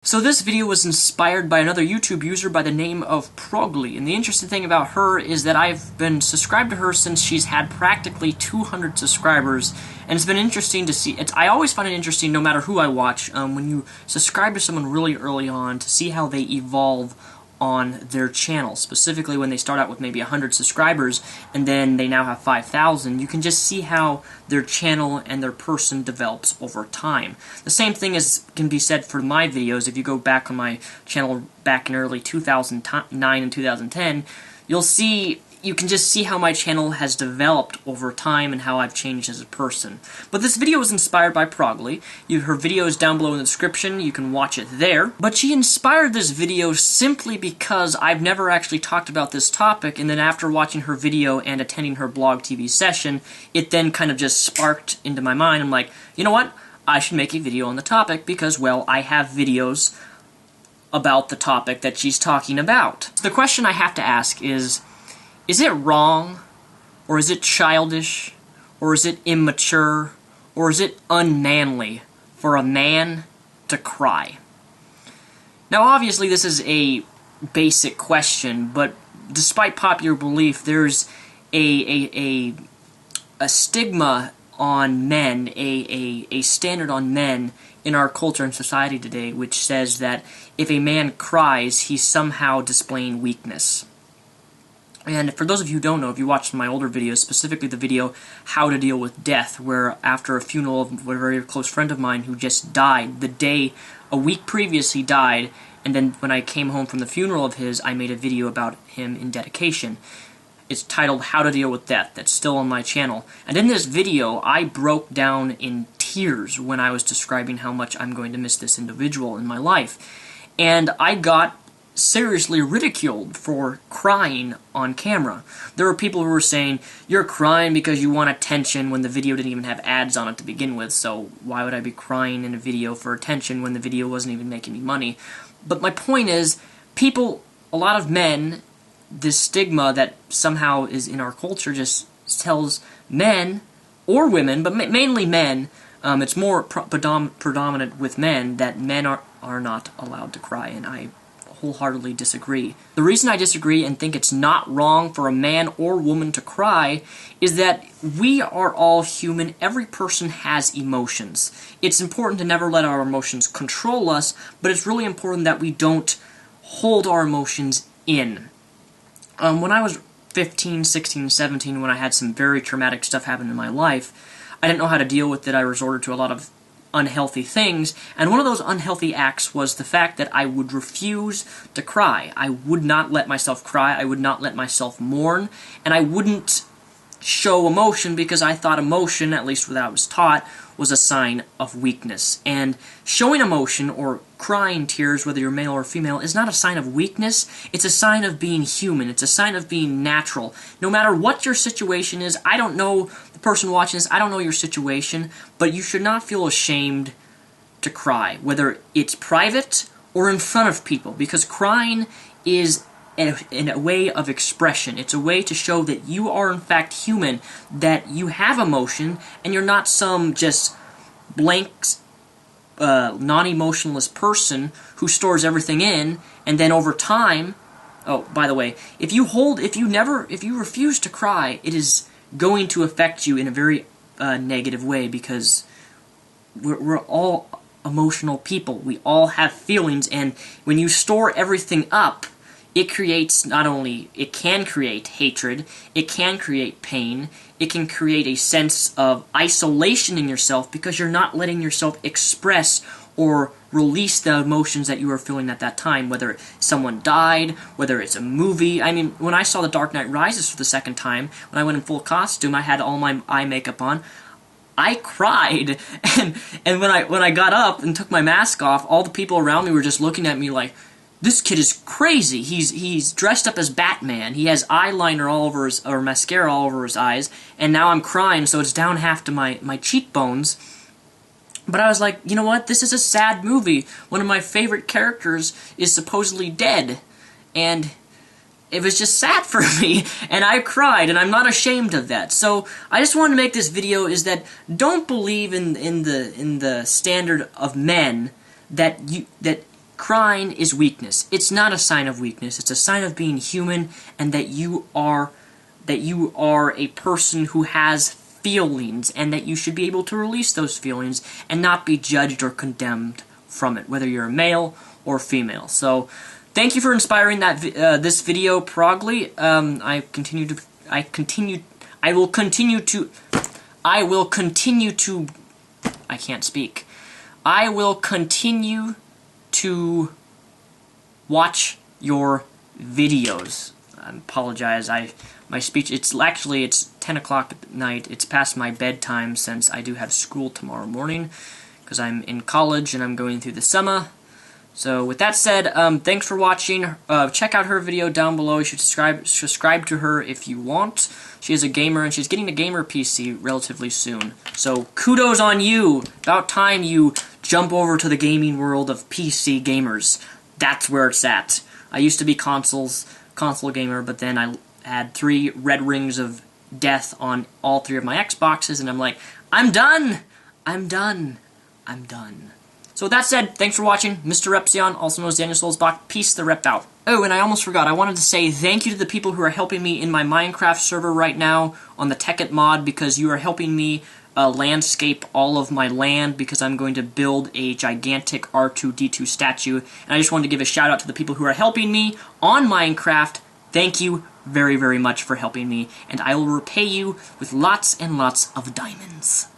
So this video was inspired by another YouTube user by the name of Progly, and the interesting thing about her is that I've been subscribed to her since she's had practically 200 subscribers, and it's been interesting to see. I always find it interesting, no matter who I watch, when you subscribe to someone really early on, to see how they evolve on their channel. Specifically when they start out with maybe 100 subscribers and then they now have 5,000, you can just see how their channel and their person develops over time. The same thing can be said for my videos. If you go back on my channel back in early 2009 and 2010, you can just see how my channel has developed over time and how I've changed as a person. But this video was inspired by Progly. Her video is down below in the description. You can watch it there. But she inspired this video simply because I've never actually talked about this topic, and then after watching her video and attending her blog TV session, it then kind of just sparked into my mind. I'm like, you know what? I should make a video on the topic because, well, I have videos about the topic that she's talking about. So the question I have to ask is it wrong, or is it childish, or is it immature, or is it unmanly for a man to cry? Now obviously this is a basic question, but despite popular belief, there's a stigma on men, a standard on men in our culture and society today, which says that if a man cries, he's somehow displaying weakness. And for those of you who don't know, if you watched my older videos, specifically the video How to Deal with Death, where after a funeral of a very close friend of mine who just died, a week previous he died, and then when I came home from the funeral of his, I made a video about him in dedication. It's titled How to Deal with Death. That's still on my channel. And in this video, I broke down in tears when I was describing how much I'm going to miss this individual in my life. And I got seriously ridiculed for crying on camera. There were people who were saying, you're crying because you want attention, when the video didn't even have ads on it to begin with, so why would I be crying in a video for attention when the video wasn't even making me money? But my point is, a lot of men, this stigma that somehow is in our culture just tells men, or women, but mainly men, it's more predominant with men, that men are not allowed to cry, and I wholeheartedly disagree. The reason I disagree and think it's not wrong for a man or woman to cry is that we are all human. Every person has emotions. It's important to never let our emotions control us, but it's really important that we don't hold our emotions in. When I was 15, 16, 17, when I had some very traumatic stuff happen in my life, I didn't know how to deal with it. I resorted to a lot of unhealthy things, and one of those unhealthy acts was the fact that I would refuse to cry. I would not let myself cry, I would not let myself mourn, and I wouldn't show emotion because I thought emotion, at least what I was taught, was a sign of weakness. And showing emotion, or crying tears, whether you're male or female, is not a sign of weakness. It's a sign of being human. It's a sign of being natural. No matter what your situation is, I don't know the person watching this, I don't know your situation, but you should not feel ashamed to cry, whether it's private or in front of people, because crying is in a way of expression. It's a way to show that you are in fact human, that you have emotion, and you're not some just blank, non-emotionless person who stores everything in, and then over time, oh, by the way, if you refuse to cry, it is going to affect you in a very negative way, because we're all emotional people. We all have feelings, and when you store everything up, it can create hatred, it can create pain, it can create a sense of isolation in yourself because you're not letting yourself express or release the emotions that you are feeling at that time, whether someone died, whether it's a movie. I mean, when I saw The Dark Knight Rises for the second time, when I went in full costume, I had all my eye makeup on, I cried, and when I got up and took my mask off, all the people around me were just looking at me like, this kid is crazy. He's dressed up as Batman. He has eyeliner all over or mascara all over his eyes, and now I'm crying, so it's down half to my cheekbones. But I was like, you know what? This is a sad movie. One of my favorite characters is supposedly dead, and it was just sad for me, and I cried, and I'm not ashamed of that. So I just wanted to make this video is that don't believe in the standard of men that crying is weakness. It's not a sign of weakness. It's a sign of being human, and that you are a person who has feelings, and that you should be able to release those feelings and not be judged or condemned from it, whether you're a male or female. So, thank you for inspiring that this video, Progly. I can't speak. I will continue to watch your videos. I apologize. My speech. It's 10 o'clock at night. It's past my bedtime since I do have school tomorrow morning because I'm in college and I'm going through the summer. So with that said, thanks for watching. Check out her video down below. You should subscribe to her if you want. She is a gamer, and she's getting a gamer PC relatively soon. So kudos on you. About time you jump over to the gaming world of PC gamers. That's where it's at. I used to be console gamer, but then I had 3 red rings of death on all 3 of my Xboxes, and I'm like, I'm done! I'm done. I'm done. So with that said, thanks for watching. Mr. Repzion, also known as Daniel Soulsbach, peace the rep out. Oh, and I almost forgot, I wanted to say thank you to the people who are helping me in my Minecraft server right now on the Tekkit mod, because you are helping me landscape all of my land, because I'm going to build a gigantic R2-D2 statue, and I just wanted to give a shout out to the people who are helping me on Minecraft. Thank you very, very much for helping me, and I will repay you with lots and lots of diamonds.